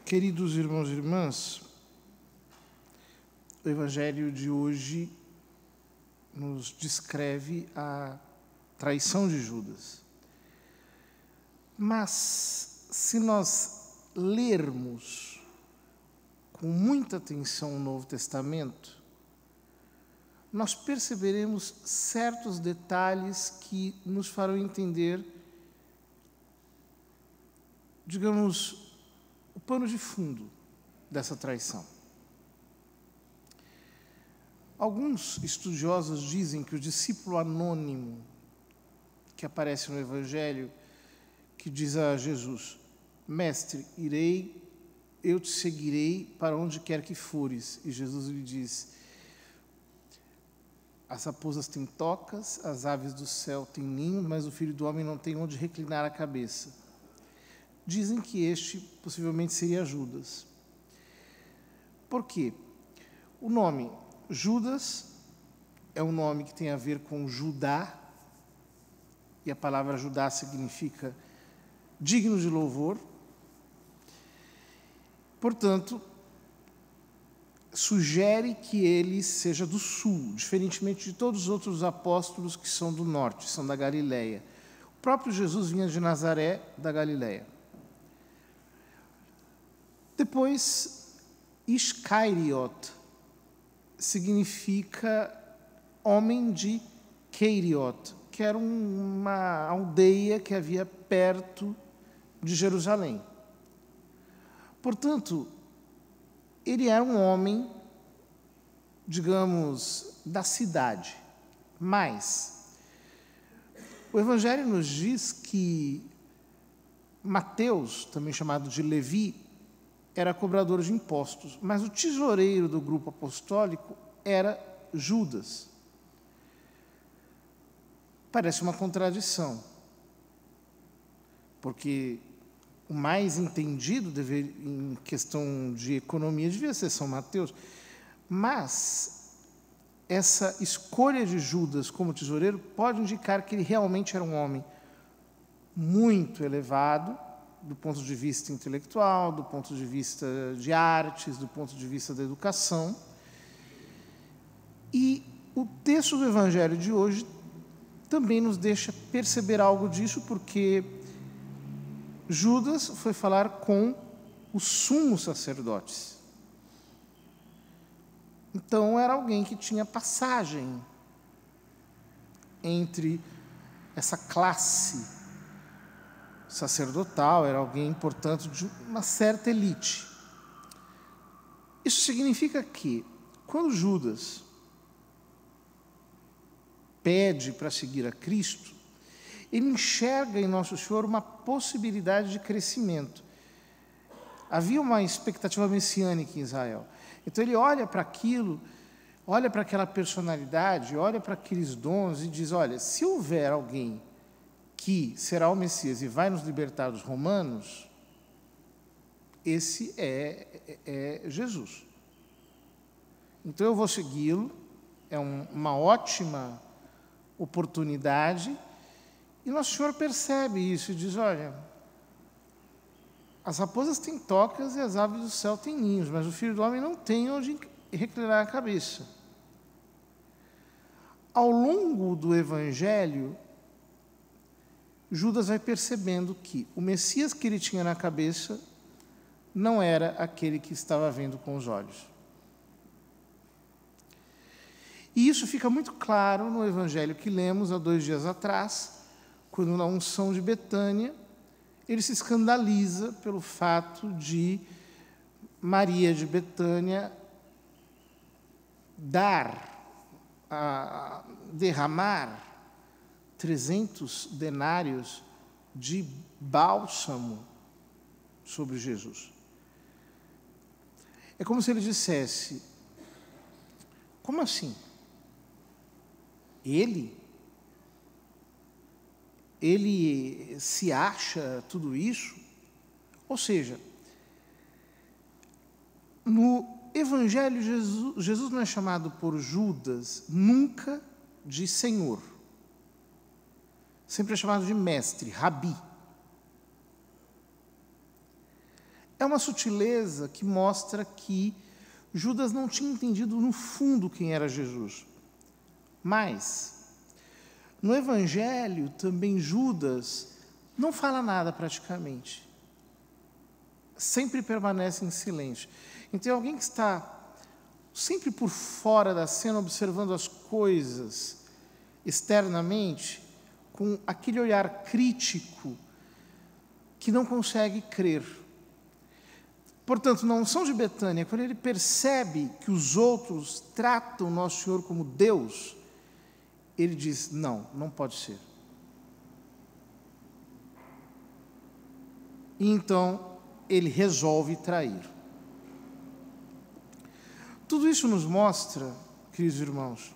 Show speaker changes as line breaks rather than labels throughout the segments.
Queridos irmãos e irmãs, o Evangelho de hoje nos descreve a traição de Judas. Mas, se nós lermos com muita atenção o Novo Testamento, nós perceberemos certos detalhes que nos farão entender, digamos, o pano de fundo dessa traição. Alguns estudiosos dizem que o discípulo anônimo que aparece no Evangelho, que diz a Jesus: Mestre, eu te seguirei para onde quer que fores. E Jesus lhe diz: as raposas têm tocas, as aves do céu têm ninho, mas o Filho do Homem não tem onde reclinar a cabeça. Dizem que este possivelmente seria Judas. Por quê? O nome Judas é um nome que tem a ver com Judá, e a palavra Judá significa digno de louvor. Portanto, sugere que ele seja do sul, diferentemente de todos os outros apóstolos que são do norte, são da Galileia. O próprio Jesus vinha de Nazaré, da Galileia. Depois, Iscariot significa homem de Queriot, que era uma aldeia que havia perto de Jerusalém. Portanto, ele era um homem, digamos, da cidade. Mas o Evangelho nos diz que Mateus, também chamado de Levi, era cobrador de impostos, mas o tesoureiro do grupo apostólico era Judas. Parece uma contradição, porque o mais entendido em questão de economia devia ser São Mateus, mas essa escolha de Judas como tesoureiro pode indicar que ele realmente era um homem muito elevado, do ponto de vista intelectual, do ponto de vista de artes, do ponto de vista da educação. E o texto do Evangelho de hoje também nos deixa perceber algo disso, porque Judas foi falar com os sumos sacerdotes. Então, era alguém que tinha passagem entre essa classe sacerdotal, era alguém, portanto, de uma certa elite. Isso significa que, quando Judas pede para seguir a Cristo, ele enxerga em Nosso Senhor uma possibilidade de crescimento. Havia uma expectativa messiânica em Israel. Então ele olha para aquilo, olha para aquela personalidade, olha para aqueles dons e diz: olha, se houver alguém que será o Messias e vai nos libertar dos romanos, esse é Jesus. Então eu vou segui-lo, é uma ótima oportunidade, e Nosso Senhor percebe isso e diz: olha, as raposas têm tocas e as aves do céu têm ninhos, mas o Filho do Homem não tem onde reclinar a cabeça. Ao longo do Evangelho, Judas vai percebendo que o Messias que ele tinha na cabeça não era aquele que estava vendo com os olhos. E isso fica muito claro no Evangelho que lemos há 2 dias atrás, quando na unção de Betânia, ele se escandaliza pelo fato de Maria de Betânia derramar 300 denários de bálsamo sobre Jesus. É como se ele dissesse: como assim? Ele se acha tudo isso? Ou seja, no Evangelho, Jesus não é chamado por Judas nunca de Senhor. Sempre é chamado de mestre, rabi. É uma sutileza que mostra que Judas não tinha entendido no fundo quem era Jesus. Mas, no Evangelho, também Judas não fala nada praticamente. Sempre permanece em silêncio. Então, alguém que está sempre por fora da cena, observando as coisas externamente, com aquele olhar crítico, que não consegue crer. Portanto, na unção de Betânia, quando ele percebe que os outros tratam Nosso Senhor como Deus, ele diz: não, não pode ser. E então, ele resolve trair. Tudo isso nos mostra, queridos irmãos,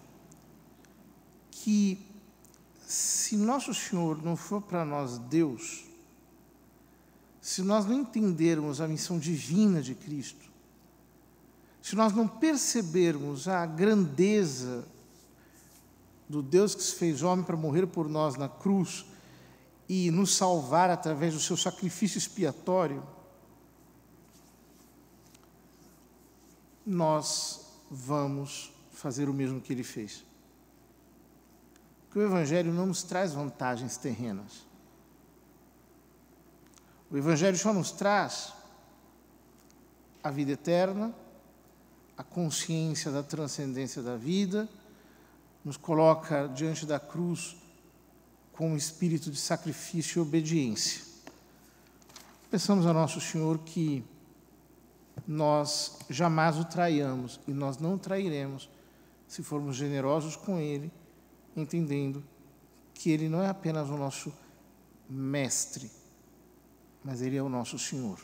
que se Nosso Senhor não for para nós Deus, se nós não entendermos a missão divina de Cristo, se nós não percebermos a grandeza do Deus que se fez homem para morrer por nós na cruz e nos salvar através do seu sacrifício expiatório, nós vamos fazer o mesmo que ele fez. Porque o Evangelho não nos traz vantagens terrenas. O Evangelho só nos traz a vida eterna, a consciência da transcendência da vida, nos coloca diante da cruz com um espírito de sacrifício e obediência. Peçamos a Nosso Senhor que nós jamais o traiamos, e nós não o trairemos se formos generosos com Ele, entendendo que Ele não é apenas o nosso mestre, mas Ele é o nosso Senhor.